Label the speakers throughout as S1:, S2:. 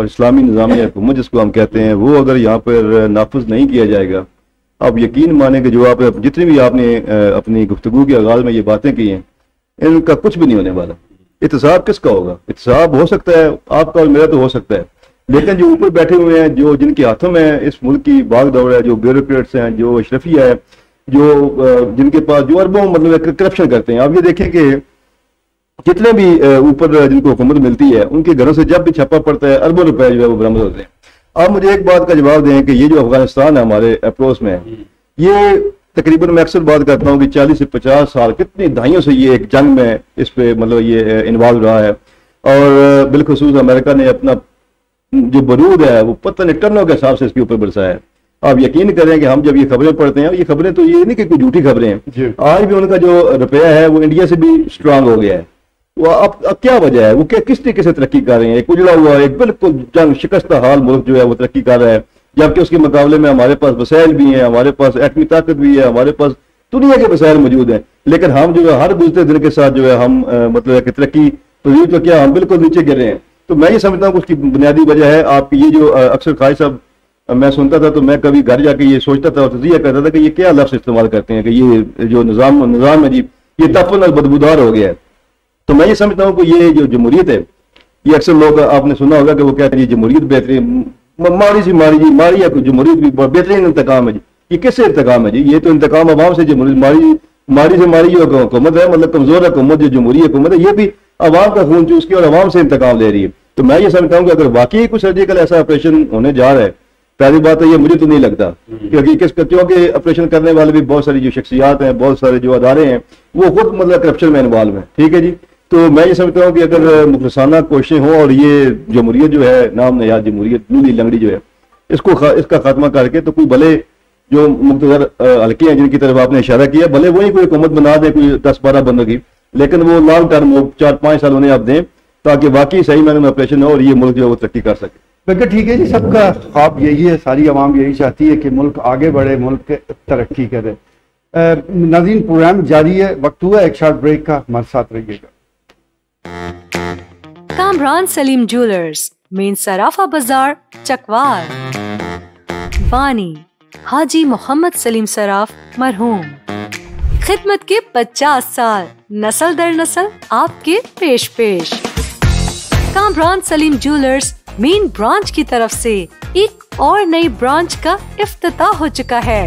S1: اور اسلامی نظام حکومت جس کو ہم کہتے ہیں وہ اگر یہاں پر نافذ نہیں کیا جائے گا، آپ یقین مانیں کہ جو آپ جتنی بھی آپ نے اپنی گفتگو کے آغاز میں یہ باتیں کی ہیں ان کا کچھ بھی نہیں ہونے والا۔ احتساب کس کا ہوگا؟ احتساب ہو سکتا ہے آپ کا اور میرا تو ہو سکتا ہے، لیکن جو اوپر بیٹھے ہوئے ہیں، جو جن کے ہاتھوں میں اس ملک کی بھاگ دوڑ ہے، جو بیوروکریٹس ہیں، جو اشرفیہ ہے، جو جن کے پاس جو اربوں مطلب کرپشن کرتے ہیں، آپ یہ دیکھیں کہ جتنے بھی اوپر جن کو حکومت ملتی ہے ان کے گھروں سے جب بھی چھاپا پڑتا ہے اربوں روپے جو ہے وہ برآمد ہوتے ہیں۔ آپ مجھے ایک بات کا جواب دیں کہ یہ جو افغانستان ہے ہمارے پڑوس میں، یہ تقریباً میں اکثر بات کرتا ہوں کہ 40 سے 50 سال کتنی دہائیوں سے یہ ایک جنگ میں اس پہ مطلب یہ انوالو رہا ہے، اور بالخصوص امریکہ نے اپنا جو برود ہے وہ پتہ نہیں ٹنوں کے حساب سے اس کے اوپر برسایا ہے۔ آپ یقین کریں کہ ہم جب یہ خبریں پڑھتے ہیں، یہ خبریں تو یہ نہیں کہ کوئی جھوٹی خبریں ہیں، آج بھی ان کا جو روپیہ ہے وہ انڈیا سے بھی اسٹرانگ ہو گیا ہے۔ وہ اب کیا وجہ ہے، وہ کس طریقے سے ترقی کر رہے ہیں؟ ایک اجڑا ہوا ایک بالکل جنگ شکستہ حال ملک جو ہے وہ ترقی کر رہا ہے، جبکہ اس کے مقابلے میں ہمارے پاس وسائل بھی ہیں، ہمارے پاس ایٹمی طاقت بھی ہے، ہمارے پاس دنیا کے وسائل موجود ہیں، لیکن ہم جو ہے ہر گزرتے دن کے ساتھ جو ہے ہم مطلب ہے کہ ترقی پذیر تو کیا ہم بالکل نیچے گر رہے ہیں۔ تو میں یہ سمجھتا ہوں کہ اس کی بنیادی وجہ ہے آپ کی یہ جو اکثر خواہش صاحب میں سنتا تھا تو میں کبھی گھر جا کے یہ سوچتا تھا اور تجزیہ کرتا تھا کہ یہ کیا لفظ استعمال کرتے ہیں کہ یہ جو نظام ہے جی یہ تفن اور بدبودار ہو گیا ہے۔ تو میں یہ سمجھتا ہوں کہ یہ جو جمہوریت ہے، یہ اکثر لوگ آپ نے سنا ہوگا کہ وہ کہتے ہیں یہ جمہوریت بہترین ماری سی ماری جی ماری ہے، جمہوریت بھی بہترین انتقام ہے جی۔ یہ کس سے انتقام ہے جی؟ یہ تو انتقام عوام سے جمہوریت ماری سے ماری جو حکومت ہے، مطلب کمزور حکومت جو جمہوری حکومت ہے، یہ بھی عوام کا خون چوس کے اور عوام سے انتقام لے رہی ہے۔ تو میں یہ سمجھتا ہوں کہ اگر واقعی کوئی سرجیکل ایسا آپریشن ہونے جا رہا ہے، پہلی بات ہے یہ مجھے تو نہیں لگتا کیونکہ آپریشن کرنے والے بھی بہت ساری جو شخصیات ہیں، بہت سارے جو ادارے ہیں وہ خود مطلب کرپشن میں انوالو ہیں، ٹھیک ہے جی۔ تو میں یہ سمجھتا ہوں کہ اگر مخلصانہ کوششیں ہوں اور یہ جمہوریت جو ہے نام نہاد جمہوریت لولی لنگڑی جو ہے اس کا خاتمہ کر کے تو کوئی بھلے جو مقتدر حلقے ہیں جن کی طرف آپ نے اشارہ کیا بھلے وہی کوئی حکومت بنا دے کوئی 10-12 بندوں کی، لیکن وہ لانگ ٹرم 4-5 سال انہیں آپ دیں تاکہ واقعی صحیح معنی میں آپریشن ہو اور یہ ملک جو ہے وہ ترقی کر سکے۔
S2: بالکل ٹھیک ہے جی، سب کا خواب یہی ہے، ساری عوام یہی چاہتی ہے کہ ملک آگے بڑھے، ملک ترقی کرے۔ ناظرین پروگرام جاری ہے، وقت ہوا ایک شارٹ بریک کا، ہمارے ساتھ رہیے گا۔
S3: کامران سلیم جیولرز، مین صرافہ بازار، چکوال۔ بانی حاجی محمد سلیم صراف مرحوم، خدمت کے 50 سال، نسل در نسل آپ کے پیش۔ کامران سلیم جیولرز مین برانچ کی طرف سے ایک اور نئی برانچ کا افتتاح ہو چکا ہے۔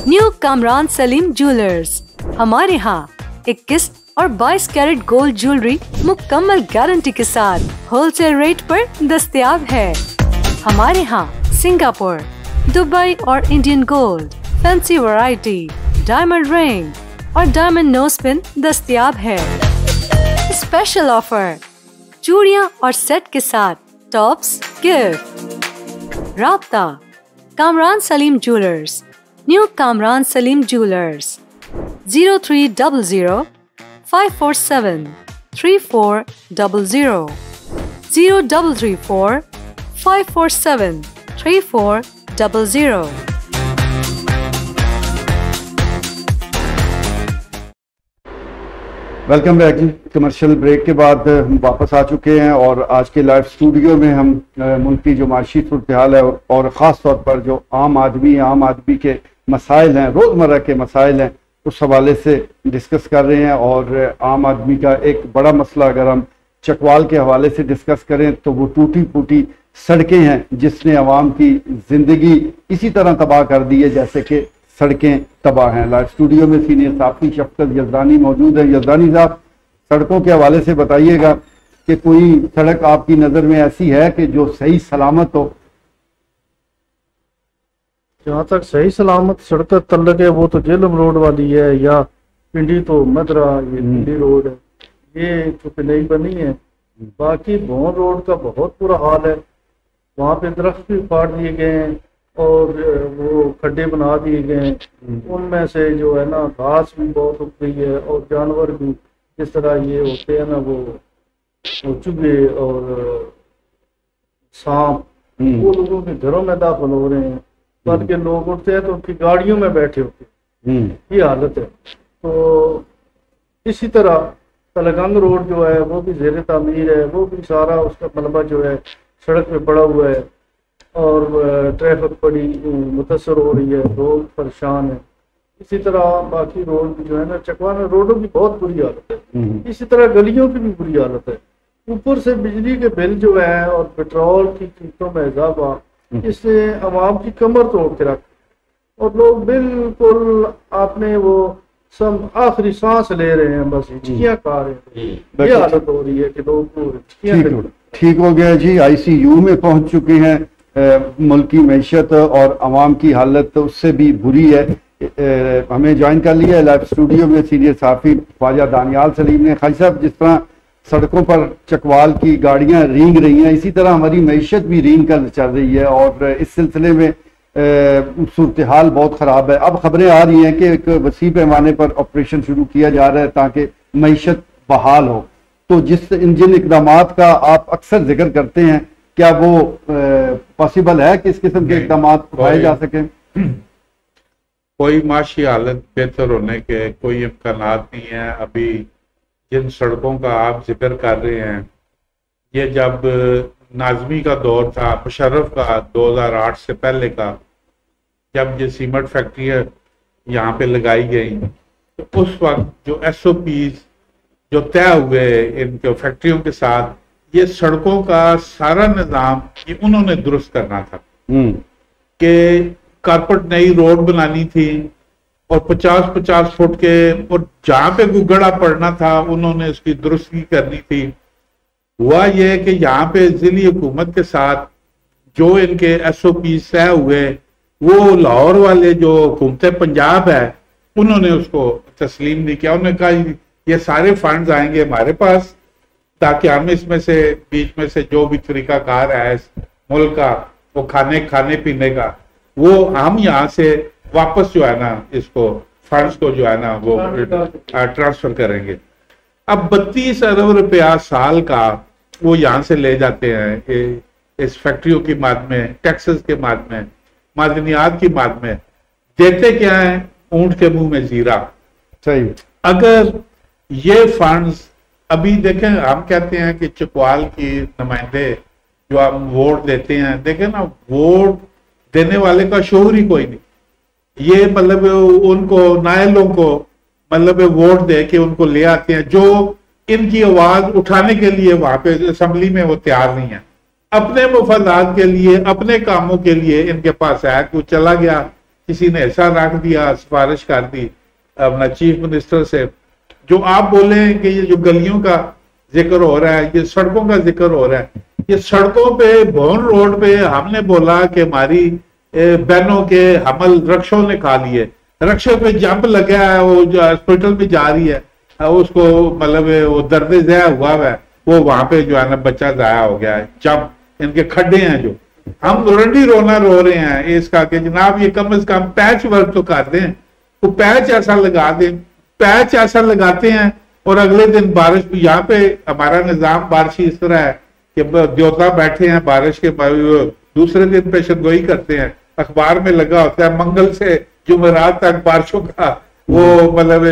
S3: نیو کامران سلیم جیولرز، ہمارے ہاں 21 اور 22 کیرٹ گولڈ جیولری مکمل گارنٹی کے ساتھ ہول سیل ریٹ پر دستیاب ہے۔ ہمارے ہاں سنگاپور، دبئی اور Indian gold, fancy variety, diamond رنگ اور ڈائمنڈ نوز پن دستیاب ہے۔ اسپیشل آفر، چوڑیاں اور سیٹ کے ساتھ ٹاپس گفٹ۔ رابطہ کامران سلیم جیولرز، نیو کامران سلیم جیولرز، 0300 547 3400 0334 547 3400۔
S2: ویلکم بیک جی، کمرشل بریک کے بعد ہم واپس آ چکے ہیں اور آج کے لائیو اسٹوڈیو میں ہم ملک کی جو معاشی صورتحال ہے اور خاص طور پر جو عام آدمی کے مسائل ہیں، روزمرہ کے مسائل ہیں، اس حوالے سے ڈسکس کر رہے ہیں۔ اور عام آدمی کا ایک بڑا مسئلہ اگر ہم چکوال کے حوالے سے ڈسکس کریں تو وہ ٹوٹی پھوٹی سڑکیں ہیں جس نے عوام کی زندگی اسی طرح تباہ کر دی ہے جیسے کہ سڑکیں تباہ ہیں۔ لائیو اسٹوڈیو میں سینئر صحافی شفقت یزدانی موجود ہے۔ یزدانی صاحب، سڑکوں کے حوالے سے بتائیے گا کہ کوئی سڑک آپ کی نظر میں ایسی ہے کہ جو صحیح سلامت ہو؟
S4: جہاں تک صحیح سلامت سڑک تعلق ہے وہ تو جیلم روڈ والی ہے، یا پنڈی تو مدرا، یہ پنڈی روڈ ہے، یہ چونکہ نئی بنی ہے۔ باقی بھون روڈ کا بہت برا حال ہے، وہاں پہ درخت بھی پھاڑ دیے گئے ہیں اور وہ کھڈے بنا دیے گئے ہیں، ان میں سے جو ہے نا گھاس بھی بہت اگ گئی ہے اور جانور بھی جس طرح یہ ہوتے ہیں نا وہ چوہے اور سانپ وہ لوگوں کے گھروں میں داخل ہو رہے ہیں، بلکہ لوگ اٹھتے ہیں تو ان کی گاڑیوں میں بیٹھے ہوتے ہیں، یہ حالت ہے۔ تو اسی طرح تلگنگ روڈ جو ہے وہ بھی زیر تعمیر ہے، وہ بھی سارا اس کا ملبہ جو ہے سڑک پہ پڑا ہوا ہے اور ٹریفک بڑی متاثر ہو رہی ہے، لوگ پریشان ہیں۔ اسی طرح باقی روڈ بھی جو ہے نا، چکوال روڈوں کی بہت بری حالت ہے، اسی طرح گلیوں کی بھی بری حالت ہے۔ اوپر سے بجلی کے بل جو ہے اور پیٹرول کی قیمتوں میں اضافہ، اس سے عوام کی کمر توڑ کے رکھ، اور لوگ بالکل آپ نے وہ سب آخری سانس لے رہے ہیں، بس ہچکیاں کھا رہے ہیں۔ یہ حالت ہو رہی ہے کہ لوگ
S2: ٹھیک ہو گیا جی، ICU میں پہنچ چکے ہیں۔ ملک کی معیشت اور عوام کی حالت اس سے بھی بری ہے۔ ہمیں جوائن کر لیا لائیو اسٹوڈیو میں سینئر صحافی خواجہ دانیال سلیم نے۔ خواجہ صاحب، جس طرح سڑکوں پر چکوال کی گاڑیاں رینگ رہی ہیں، اسی طرح ہماری معیشت بھی رینگ کر چل رہی ہے، اور اس سلسلے میں صورتحال بہت خراب ہے۔ اب خبریں آ رہی ہیں کہ ایک وسیع پیمانے پر آپریشن شروع کیا جا رہا ہے تاکہ معیشت بحال ہو۔ تو جن اقدامات کا آپ اکثر ذکر کرتے ہیں، کیا وہ پاسبل ہے کہ اس قسم کے اقدامات اٹھائے جا سکیں؟
S5: کوئی معاشی حالت بہتر ہونے کے کوئی امکانات نہیں ہیں۔ ابھی جن سڑکوں کا آپ ذکر کر رہے ہیں، یہ جب ناظمی کا دور تھا، مشرف کا 2008 سے پہلے کا، جب یہ سیمنٹ فیکٹریاں یہاں پہ لگائی گئی، تو اس وقت جو SOPs جو طے ہوئے ان کے فیکٹریوں کے ساتھ، یہ سڑکوں کا سارا نظام یہ انہوں نے درست کرنا تھا کہ کارپٹ نئی روڈ بنانی تھی، اور 50-50 فٹ کے، اور جہاں پہ کوئی گڑھا پڑنا تھا انہوں نے اس کی درستگی کرنی تھی۔ ہوا یہ کہ یہاں پہ ضلعی حکومت کے ساتھ جو ان کے SOPs طے ہوئے، وہ لاہور والے جو حکومت پنجاب ہے انہوں نے اس کو تسلیم نہیں کیا۔ انہوں نے کہا یہ سارے فنڈز آئیں گے ہمارے پاس، تاکہ ہم اس میں سے بیچ میں سے جو بھی طریقہ کار ہے اس ملک کا، وہ کھانے پینے کا، وہ ہم یہاں سے واپس جو ہے نا اس کو فنڈز کو جو ہے نا وہ ٹرانسفر کریں گے۔ اب 32 ارب روپیہ سال کا وہ یہاں سے لے جاتے ہیں اس فیکٹریوں کی ماد میں، ٹیکسز کے ماد میں، معدنیات کی ماد میں، دیتے کیا ہیں؟ اونٹ کے منہ میں زیرہ۔
S2: صحیح۔
S5: اگر یہ فنڈز ابھی دیکھیں، ہم کہتے ہیں کہ چکوال کی نمائندے جو ہم ووٹ دیتے ہیں، دیکھیں نا، ووٹ دینے والے کا شعور ہی کوئی نہیں۔ یہ مطلب ان کو نائلوں کو مطلب ووٹ دے کے ان کو لے آتے ہیں، جو ان کی آواز اٹھانے کے لیے وہاں پہ اسمبلی میں وہ تیار نہیں ہے۔ اپنے مفادات کے لیے، اپنے کاموں کے لیے ان کے پاس ہے، کوئی چلا گیا، کسی نے ایسا رکھ دیا، سفارش کر دی اپنا چیف منسٹر سے۔ جو آپ بولیں کہ یہ جو گلیوں کا ذکر ہو رہا ہے، یہ سڑکوں کا ذکر ہو رہا ہے، یہ سڑکوں پہ بھون روڈ پہ ہم نے بولا کہ ہماری بہنوں کے حمل رکشوں نے کھا لیے، رکشے پہ جمپ لگا ہے، وہ جو ہاسپٹل میں جا رہی ہے، اس کو مطلب وہ درد ذیہ ہوا ہے، وہ وہاں پہ جو ہے نا بچہ ضائع ہو گیا ہے، جمپ ان کے کھڈے ہیں، جو ہم رنڈی رونا رو رہے ہیں اس کا کہ جناب یہ کم از کم پیچ ورک تو کر دیں، وہ پیچ ایسا لگا دیں۔ پیچ ایسا لگاتے ہیں اور اگلے دن بارش بھی، یہاں پہ ہمارا نظام بارشی اس طرح ہے کہ دیوتا بیٹھے ہیں بارش کے، دوسرے دن پیشن گوئی کرتے ہیں، اخبار میں لگا ہوتا ہے منگل سے جمعرات تک بارشوں کا وہ مطلب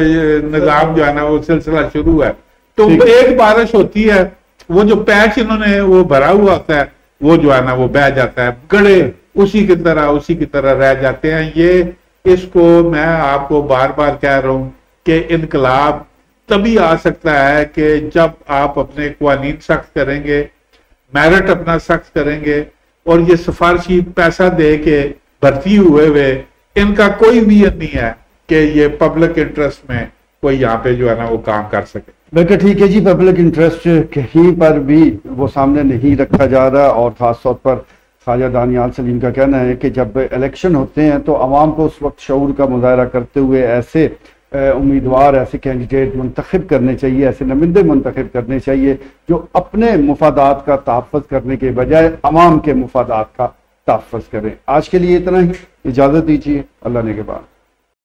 S5: نظام جو ہے نا وہ سلسلہ شروع ہے۔ تو ایک بارش ہوتی ہے، وہ جو پیچ انہوں نے وہ بھرا ہوا ہوتا ہے وہ جو ہے نا وہ بہہ جاتا ہے، گڑے اسی کی طرح رہ جاتے ہیں۔ یہ اس کو میں آپ کو بار بار کہہ رہا ہوں کہ انقلاب تبھی آ سکتا ہے کہ جب آپ اپنے قوانین سخت کریں گے، میرٹ اپنا سخت کریں گے، اور یہ سفارشی پیسہ دے کے بھرتی ہوئے ان کا کوئی نیت نہیں ہے کہ یہ پبلک انٹرسٹ میں کوئی یہاں پہ جو ہے نا وہ کام کر سکے۔
S2: بالکل ٹھیک ہے جی، پبلک انٹرسٹ کہیں پر بھی وہ سامنے نہیں رکھا جا رہا، اور خاص طور پر خواجہ دانیال سلیم کا کہنا ہے کہ جب الیکشن ہوتے ہیں تو عوام کو اس وقت شعور کا مظاہرہ کرتے ہوئے ایسے امیدوار، ایسے کینڈیڈیٹ منتخب کرنے چاہیے، ایسے نمائندے منتخب کرنے چاہیے جو اپنے مفادات کا تحفظ کرنے کے بجائے عوام کے مفادات کا تحفظ کریں۔ آج کے لیے اتنا ہی، اجازت دیجیے، اللہ نے کے بعد۔